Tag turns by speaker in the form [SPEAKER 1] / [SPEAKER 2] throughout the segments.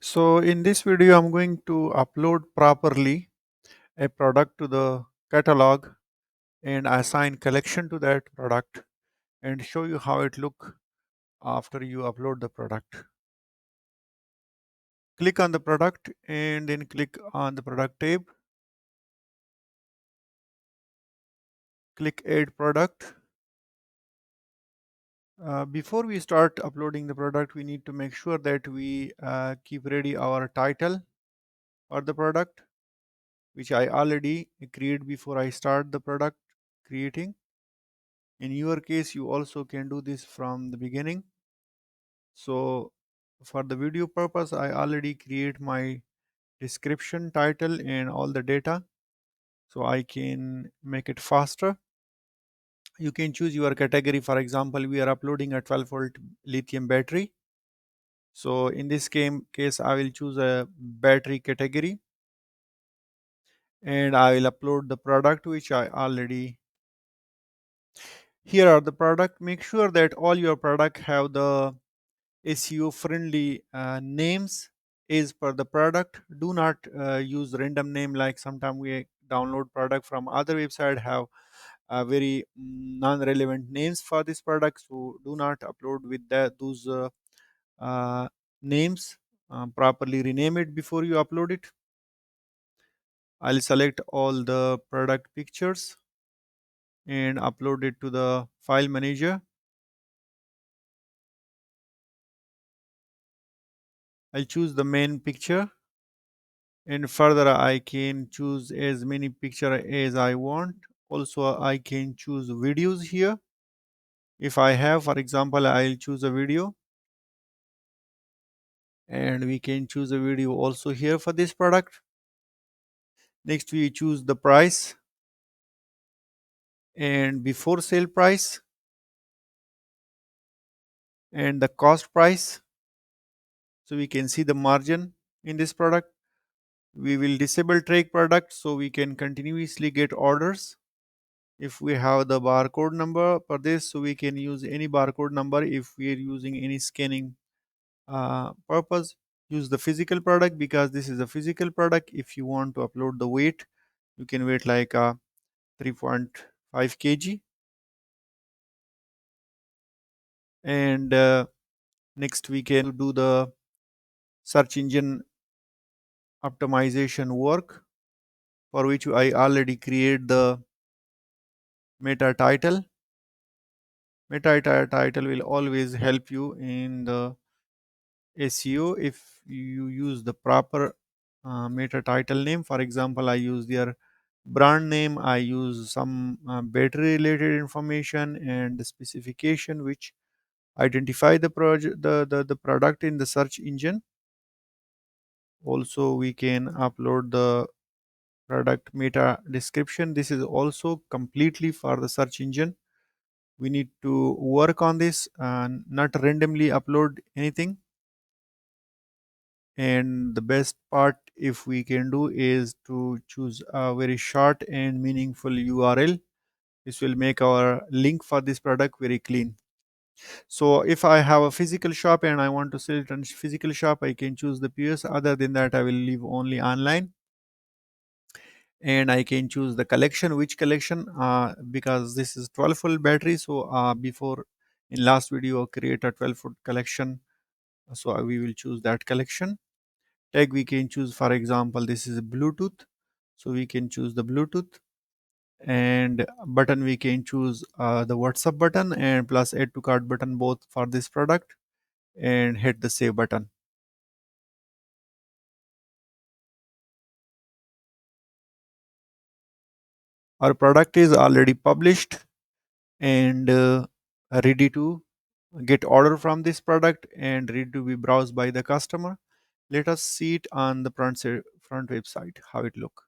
[SPEAKER 1] So in this video, I'm going to upload properly a product to the catalog and assign collection to that product and show you how it look after you upload the product. Click on the product and then click on the product tab. Click add product. Before we start uploading the product, we need to make sure that we keep ready our title for the product, which I already create before I start the product creating. In your case, you also can do this from the beginning. So for the video purpose, I already create my description, title and all the data so I can make it faster. You can choose your category. For example, we are uploading a 12-volt lithium battery. So in this case, I will choose a battery category and I will upload the product which I already. Here are the product. Make sure that all your product have the SEO friendly names is per the product. Do not use random name, like sometimes we download product from other website have very non-relevant names for this product, so do not upload with those uh, names. Properly rename it before you upload it. I'll select all the product pictures and upload it to the file manager. I'll choose the main picture and further I can choose as many picture as I want. Also I can choose videos here. If I have, for example, I'll choose a video and we can choose a video also here for this product. Next we choose the price and before sale price and the cost price, so we can see the margin in this product. We will disable track product so we can continuously get orders. If we have the barcode number for this, so we can use any barcode number. If we are using any scanning purpose, use the physical product because this is a physical product. If you want to upload the weight, you can weight like 3.5 kg. And next we can do the search engine optimization work, for which I already create the meta title. Title will always help you in the SEO if you use the proper meta title name. For example, I use their brand name, I use some battery related information and the specification which identify the project the product in the search engine. Also we can upload the product meta description. This is also completely for the search engine. We need to work on this and not randomly upload anything. And the best part if we can do is to choose a very short and meaningful URL. This will make our link for this product very clean. So if I have a physical shop and I want to sell it on physical shop, I can choose the POS. Other than that, I will leave only online. And I can choose the collection, which collection, because this is 12 volt battery. So before in last video create a 12 foot collection, so we will choose that collection. Tag we can choose, for example, this is Bluetooth, so we can choose the Bluetooth. And button we can choose the WhatsApp button and plus add to cart button, both for this product, and hit the save button. Our product is already published and ready to get order from this product and ready to be browsed by the customer. Let us see it on the front website how it look.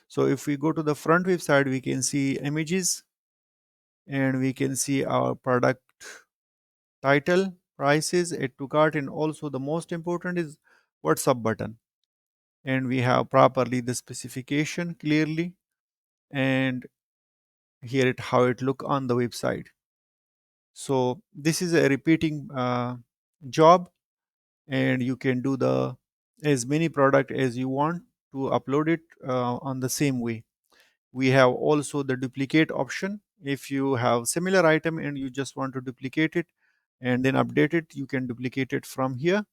[SPEAKER 1] So if we go to the front website, we can see images and we can see our product title, prices, add to cart, and also the most important is WhatsApp button. And we have properly the specification clearly, and here it how it look on the website. So this is a repeating job, and you can do the as many product as you want to upload it on the same way. We have also the duplicate option. If you have similar item and you just want to duplicate it and then update it, you can duplicate it from here.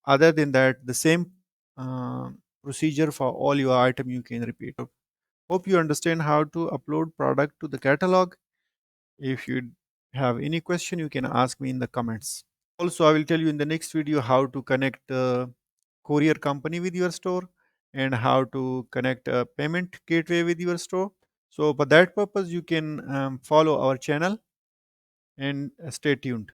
[SPEAKER 1] Other than that, the same procedure for all your item you can repeat. Hope you understand how to upload product to the catalog. If you have any question, you can ask me in the comments. Also, I will tell you in the next video how to connect the courier company with your store and how to connect a payment gateway with your store. So for that purpose, you can follow our channel and stay tuned.